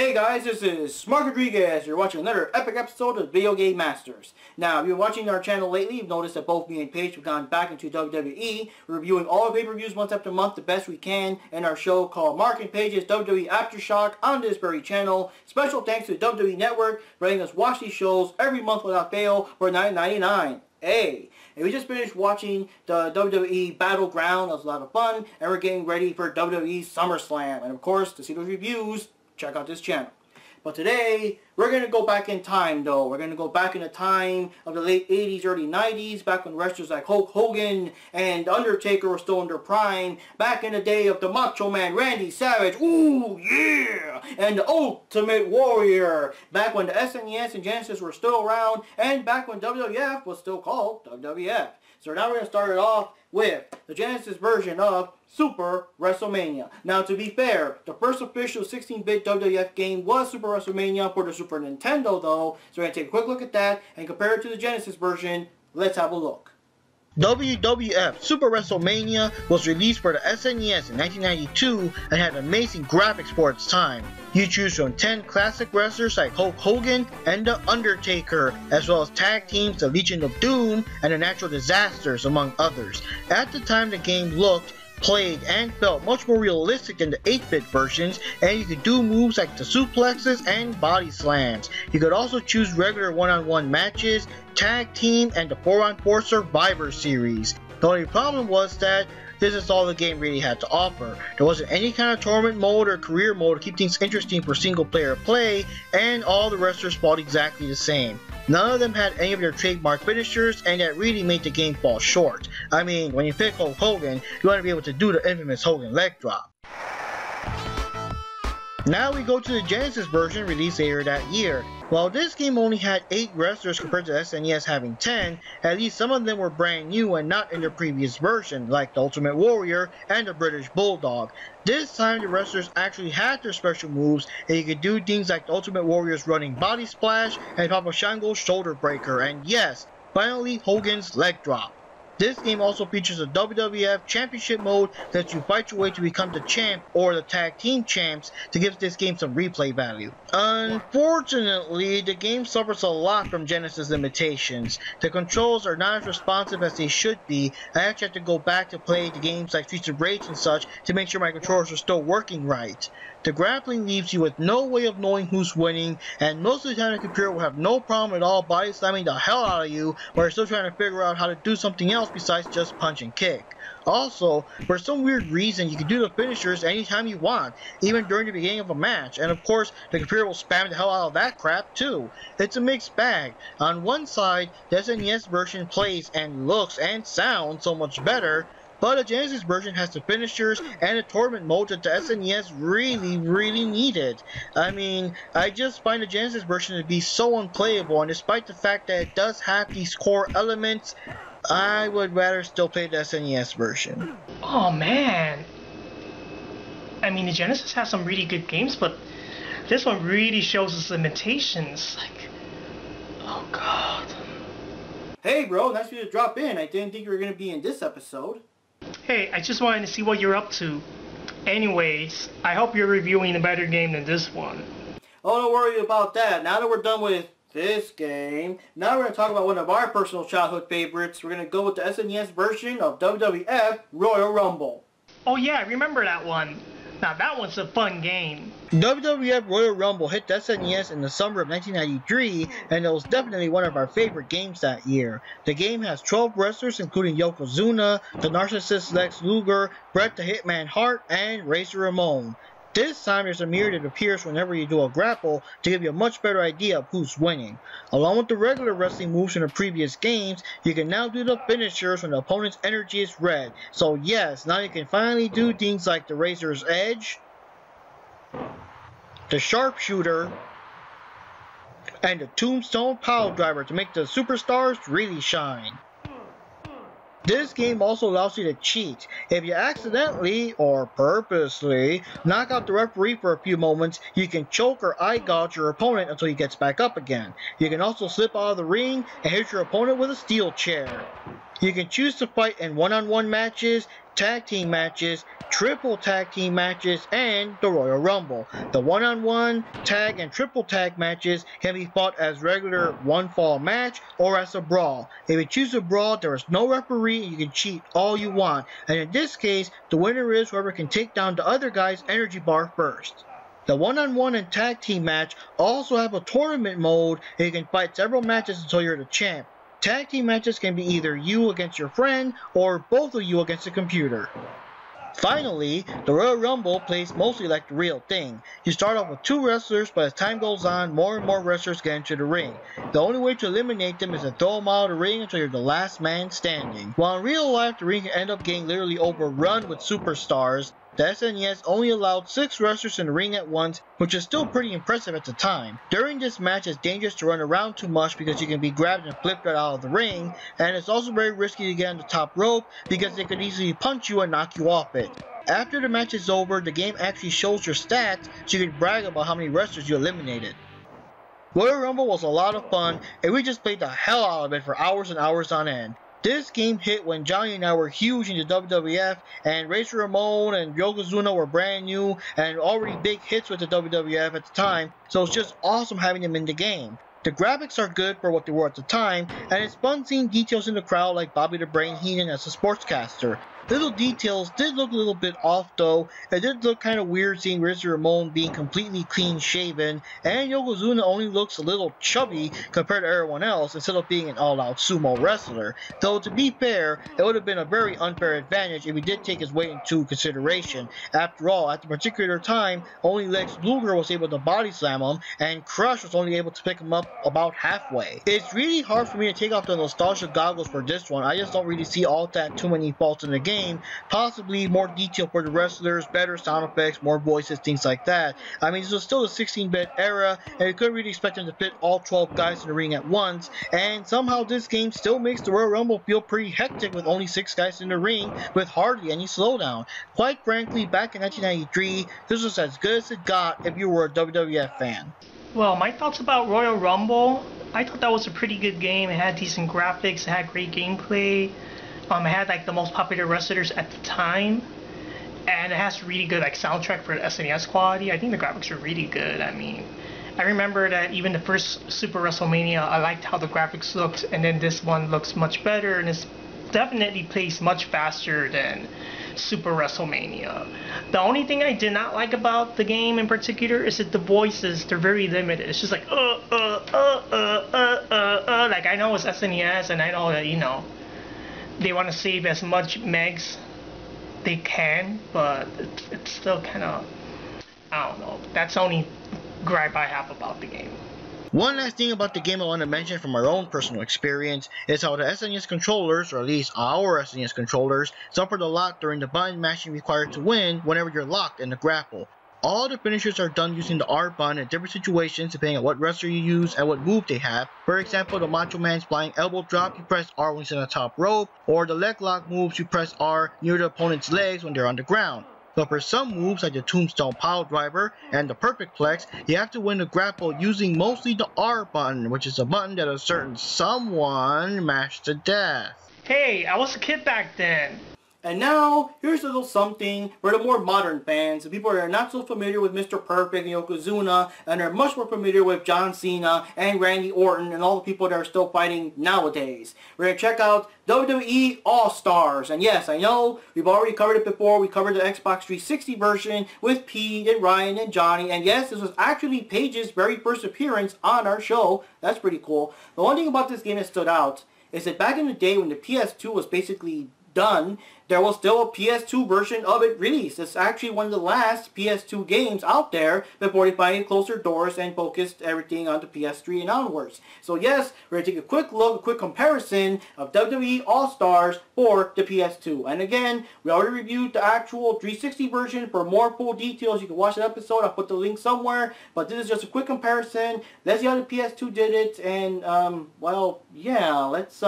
Hey guys, this is Mark Rodriguez. You're watching another epic episode of Video Game Masters. Now, if you've been watching our channel lately, you've noticed that both me and Paige have gone back into WWE. We're reviewing all the pay-per-views month after month the best we can in our show called Mark and Paige's WWE Aftershock on this very channel. Special thanks to the WWE Network for letting us watch these shows every month without fail for $9.99. Hey, and we just finished watching the WWE Battleground. That was a lot of fun, and we're getting ready for WWE SummerSlam. And of course, to see those reviews, check out this channel. But today, we're going to go back in time though. We're going to go back in the time of the late 80s, early 90s, back when wrestlers like Hulk Hogan and The Undertaker were still in their prime. Back in the day of the Macho Man Randy Savage, ooh yeah, and the Ultimate Warrior. Back when the SNES and Genesis were still around, and back when WWF was still called WWF. So now we're going to start it off with the Genesis version of Super Wrestlemania. Now, to be fair, the first official 16-bit WWF game was Super Wrestlemania for the Super Nintendo, though. So we're going to take a quick look at that and compare it to the Genesis version. Let's have a look. WWF Super Wrestlemania was released for the SNES in 1992 and had amazing graphics for its time. You choose from 10 classic wrestlers like Hulk Hogan and The Undertaker, as well as tag teams The Legion of Doom and The Natural Disasters, among others. At the time, the game looked, played, and felt much more realistic than the 8-bit versions, and you could do moves like the suplexes and body slams. You could also choose regular one-on-one matches, tag team, and the 4-on-4 Survivor series. The only problem was that this is all the game really had to offer. There wasn't any kind of tournament mode or career mode to keep things interesting for single player play, and all the wrestlers fought exactly the same. None of them had any of their trademark finishers, and that really made the game fall short. I mean, when you pick Hulk Hogan, you want to be able to do the infamous Hogan leg drop. Now we go to the Genesis version released later that year. While this game only had 8 wrestlers compared to the SNES having 10, at least some of them were brand new and not in their previous version, like the Ultimate Warrior and the British Bulldog. This time the wrestlers actually had their special moves, and you could do things like the Ultimate Warrior's running body splash and Papa Shango's shoulder breaker, and yes, finally Hogan's leg drop. This game also features a WWF Championship mode that you fight your way to become the champ or the tag team champs to give this game some replay value. Unfortunately, the game suffers a lot from Genesis limitations. The controls are not as responsive as they should be. I actually had to go back to play the games like Streets of Rage and such to make sure my controllers are still working right. The grappling leaves you with no way of knowing who's winning, and most of the time the computer will have no problem at all body slamming the hell out of you while you're still trying to figure out how to do something else besides just punch and kick. Also, for some weird reason, you can do the finishers anytime you want, even during the beginning of a match, and of course, the computer will spam the hell out of that crap too. It's a mixed bag. On one side, the SNES version plays and looks and sounds so much better, but the Genesis version has the finishers and the tournament mode that the SNES really needed. I mean, I just find the Genesis version to be so unplayable, and despite the fact that it does have these core elements, I would rather still play the SNES version. Oh man, I mean the Genesis has some really good games, but this one really shows its limitations. Like, oh god. Hey bro, nice of you to drop in. I didn't think you were going to be in this episode. Hey, I just wanted to see what you're up to. Anyways, I hope you're reviewing a better game than this one. Oh, don't worry about that. Now that we're done with this game, now we're going to talk about one of our personal childhood favorites. We're going to go with the SNES version of WWF Royal Rumble. Oh yeah, I remember that one. Now that one's a fun game. WWF Royal Rumble hit the SNES in the summer of 1993, and it was definitely one of our favorite games that year. The game has 12 wrestlers including Yokozuna, the Narcissist Lex Luger, Bret the Hitman Hart, and Razor Ramon. This time there's a mirror that appears whenever you do a grapple to give you a much better idea of who's winning. Along with the regular wrestling moves from the previous games, you can now do the finishers when the opponent's energy is red. So yes, now you can finally do things like the Razor's Edge, the Sharpshooter, and the Tombstone Piledriver to make the superstars really shine. This game also allows you to cheat. If you accidentally, or purposely, knock out the referee for a few moments, you can choke or eye gouge your opponent until he gets back up again. You can also slip out of the ring and hit your opponent with a steel chair. You can choose to fight in one-on-one matches, tag team matches, triple tag team matches, and the Royal Rumble. The one-on-one, tag, and triple tag matches can be fought as regular one-fall match or as a brawl. If you choose a brawl, there is no referee and you can cheat all you want, and in this case, the winner is whoever can take down the other guy's energy bar first. The one-on-one and tag team match also have a tournament mode and you can fight several matches until you're the champ. Tag team matches can be either you against your friend or both of you against the computer. Finally, the Royal Rumble plays mostly like the real thing. You start off with 2 wrestlers, but as time goes on, more and more wrestlers get into the ring. The only way to eliminate them is to throw them out of the ring until you're the last man standing. While in real life, the ring can end up getting literally overrun with superstars, the SNES only allowed 6 wrestlers in the ring at once, which is still pretty impressive at the time. During this match, it's dangerous to run around too much because you can be grabbed and flipped right out of the ring, and it's also very risky to get on the top rope because they could easily punch you and knock you off it. After the match is over, the game actually shows your stats so you can brag about how many wrestlers you eliminated. Royal Rumble was a lot of fun, and we just played the hell out of it for hours and hours on end. This game hit when Johnny and I were huge into WWF, and Razor Ramon and Yokozuna were brand new and already big hits with the WWF at the time, so it's just awesome having them in the game. The graphics are good for what they were at the time, and it's fun seeing details in the crowd like Bobby the Brain Heenan as a sportscaster. Little details did look a little bit off though. It did look kind of weird seeing Razor Ramon being completely clean shaven, and Yokozuna only looks a little chubby compared to everyone else instead of being an all-out sumo wrestler. Though to be fair, it would have been a very unfair advantage if he did take his weight into consideration. After all, at the particular time, only Lex Luger was able to body slam him, and Crush was only able to pick him up about halfway. It's really hard for me to take off the nostalgia goggles for this one. I just don't really see all that too many faults in the game. Possibly more detail for the wrestlers, better sound effects, more voices, things like that. I mean, this was still a 16-bit era, and you couldn't really expect them to fit all 12 guys in the ring at once, and somehow this game still makes the Royal Rumble feel pretty hectic with only 6 guys in the ring with hardly any slowdown. Quite frankly, back in 1993, this was as good as it got if you were a WWF fan. Well, my thoughts about Royal Rumble, I thought that was a pretty good game. It had decent graphics, it had great gameplay. It had like the most popular wrestlers at the time, and it has really good like soundtrack for the SNES quality. I think the graphics are really good. I mean, I remember that even the first Super WrestleMania, I liked how the graphics looked, and then this one looks much better, and it's definitely plays much faster than Super WrestleMania. The only thing I did not like about the game in particular is that the voices, they're very limited. It's just like like I know it's SNES, and I know that, you know, they want to save as much megs they can, but it's still kind of, I don't know. That's the only gripe I have about the game. One last thing about the game I want to mention from our own personal experience is how the SNES controllers, or at least our SNES controllers, suffered a lot during the button mashing required to win whenever you're locked in the grapple. All the finishers are done using the R button in different situations depending on what wrestler you use and what move they have. For example, the Macho Man's flying elbow drop, you press R when he's on the top rope, or the leg lock moves, you press R near the opponent's legs when they're on the ground. But for some moves like the Tombstone Pile Driver and the Perfect Plex, you have to win the grapple using mostly the R button, which is a button that a certain someone mashed to death. Hey, I was a kid back then. And now, here's a little something for the more modern fans, the people that are not so familiar with Mr. Perfect and Yokozuna, and are much more familiar with John Cena and Randy Orton and all the people that are still fighting nowadays. We're going to check out WWE All Stars. And yes, I know, we've already covered it before. We covered the Xbox 360 version with Pete and Ryan and Johnny. And yes, this was actually Paige's very first appearance on our show. That's pretty cool. The one thing about this game that stood out is that back in the day when the PS2 was basically done, there was still a PS2 version of it released. It's actually one of the last PS2 games out there before they finally closed their doors and focused everything on the PS3 and onwards. So yes, we're going to take a quick look, a quick comparison of WWE All Stars for the PS2. And again, we already reviewed the actual 360 version. For more full details, you can watch that episode. I'll put the link somewhere. But this is just a quick comparison. Let's see how the PS2 did it. And, well, yeah, let's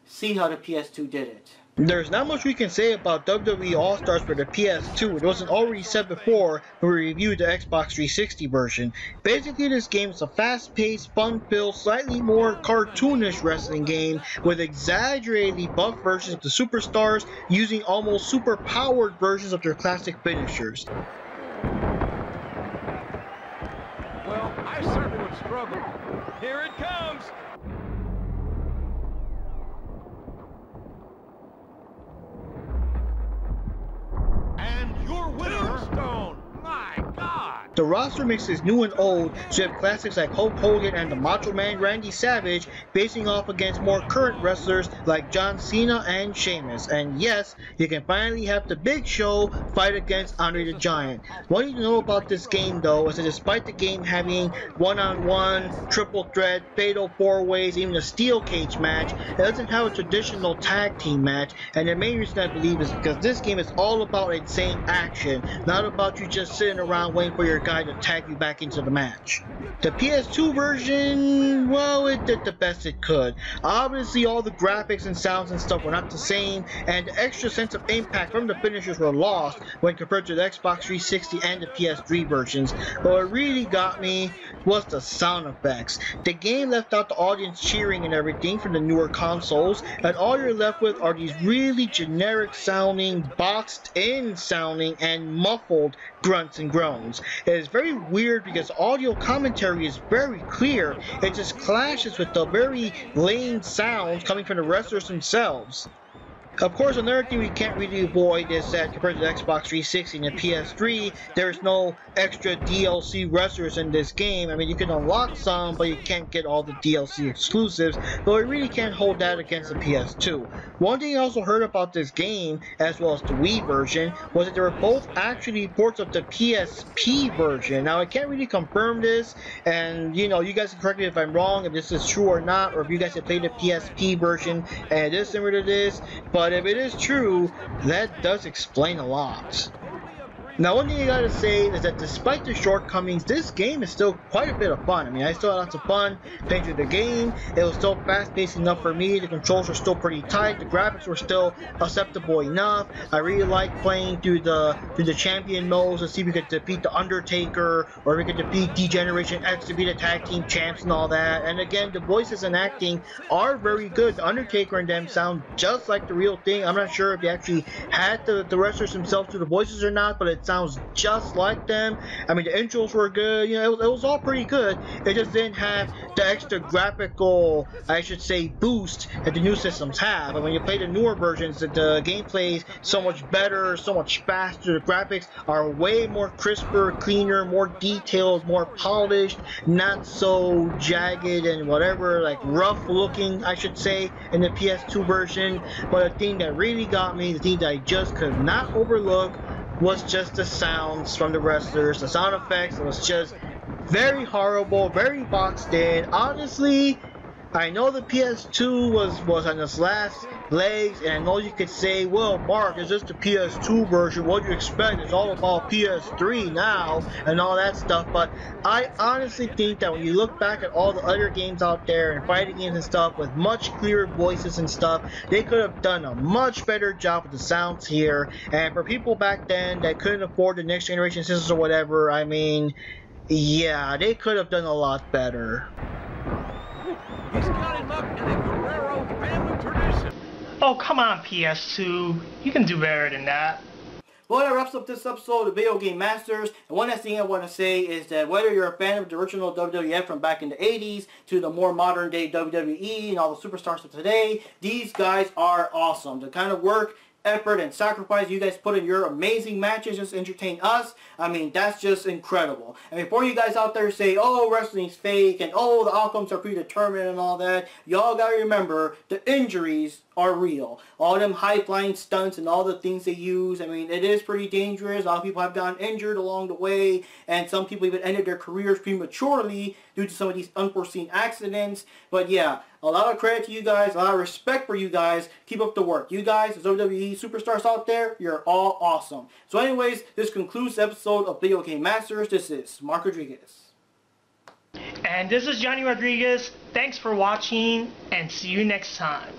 see how the PS2 did it. There's not much we can say about WWE All Stars for the PS2. It wasn't already said before when we reviewed the Xbox 360 version. Basically, this game is a fast-paced, fun-filled, slightly more cartoonish wrestling game with exaggeratedly buff versions of the superstars using almost super-powered versions of their classic finishers. Well, I certainly would struggle. Here it comes! My God! The roster mixes new and old, so you have classics like Hulk Hogan and the Macho Man Randy Savage facing off against more current wrestlers like John Cena and Sheamus. And yes, you can finally have the Big Show fight against Andre the Giant. What you need to know about this game though is that despite the game having one-on-one, triple threat, fatal four-ways, even a steel cage match, it doesn't have a traditional tag team match. And the main reason I believe is because this game is all about insane action, not about you just sitting around waiting for your guy to tag you back into the match. The PS2 version, well, it did the best it could. Obviously, all the graphics and sounds and stuff were not the same, and the extra sense of impact from the finishers were lost when compared to the Xbox 360 and the PS3 versions. But what really got me was the sound effects. The game left out the audience cheering and everything from the newer consoles, and all you're left with are these really generic sounding, boxed in sounding, and muffled grunts and groans. It is very weird because audio commentary is very clear. It just clashes with the very lame sounds coming from the wrestlers themselves. Of course, another thing we can't really avoid is that compared to the Xbox 360 and the PS3, there's no extra DLC wrestlers in this game. I mean, you can unlock some, but you can't get all the DLC exclusives, but we really can't hold that against the PS2. One thing I also heard about this game, as well as the Wii version, was that they were both actually ports of the PSP version. Now, I can't really confirm this, and you know, you guys can correct me if I'm wrong, if this is true or not, or if you guys have played the PSP version and it is similar to this, but if it is true, that does explain a lot. Now, one thing I gotta say is that despite the shortcomings, this game is still quite a bit of fun. I mean, I still had lots of fun playing through the game. It was still fast-paced enough for me. The controls were still pretty tight. The graphics were still acceptable enough. I really liked playing through the champion modes to see if we could defeat the Undertaker, or we could defeat D-Generation X to be the tag team champs and all that. And again, the voices and acting are very good. The Undertaker and them sound just like the real thing. I'm not sure if they actually had the wrestlers themselves do the voices or not, but it sounds just like them. I mean, the intros were good. You know, it was all pretty good. It just didn't have the extra graphical, I should say, boost that the new systems have. And when you play the newer versions, the gameplay is so much better, so much faster. The graphics are way more crisper, cleaner, more detailed, more polished, not so jagged and whatever, like rough looking, I should say, in the PS2 version. But the thing that really got me, the thing that I just could not overlook, was just the sounds from the wrestlers, the sound effects. It was just very horrible, very boxed in. Honestly, I know the PS2 was on its last legs, and I know you could say, well, Mark, is this the PS2 version? What do you expect? It's all about PS3 now, and all that stuff. But I honestly think that when you look back at all the other games out there, and fighting games and stuff, with much clearer voices and stuff, they could have done a much better job with the sounds here. And for people back then that couldn't afford the next generation systems or whatever, I mean, yeah, they could have done a lot better. He's got him up in the Guerrero family tradition. Oh, come on, PS2. You can do better than that. Well, that wraps up this episode of Video Game Masters. And one last thing I want to say is that whether you're a fan of the original WWF from back in the 80s to the more modern day WWE and all the superstars of today, these guys are awesome. The kind of work, effort, and sacrifice you guys put in your amazing matches just entertain us, I mean, that's just incredible. And before you guys out there say, oh, wrestling's fake, and oh, the outcomes are predetermined and all that, y'all gotta remember, the injuries are real. All them high-flying stunts and all the things they use, I mean, it is pretty dangerous. A lot of people have gotten injured along the way, and some people even ended their careers prematurely due to some of these unforeseen accidents. But yeah, a lot of credit to you guys, a lot of respect for you guys. Keep up the work. You guys, the WWE superstars out there, you're all awesome. So anyways, this concludes the episode of Video Game Masters. This is Mark Rodriguez. And this is Johnny Rodriguez. Thanks for watching, and see you next time.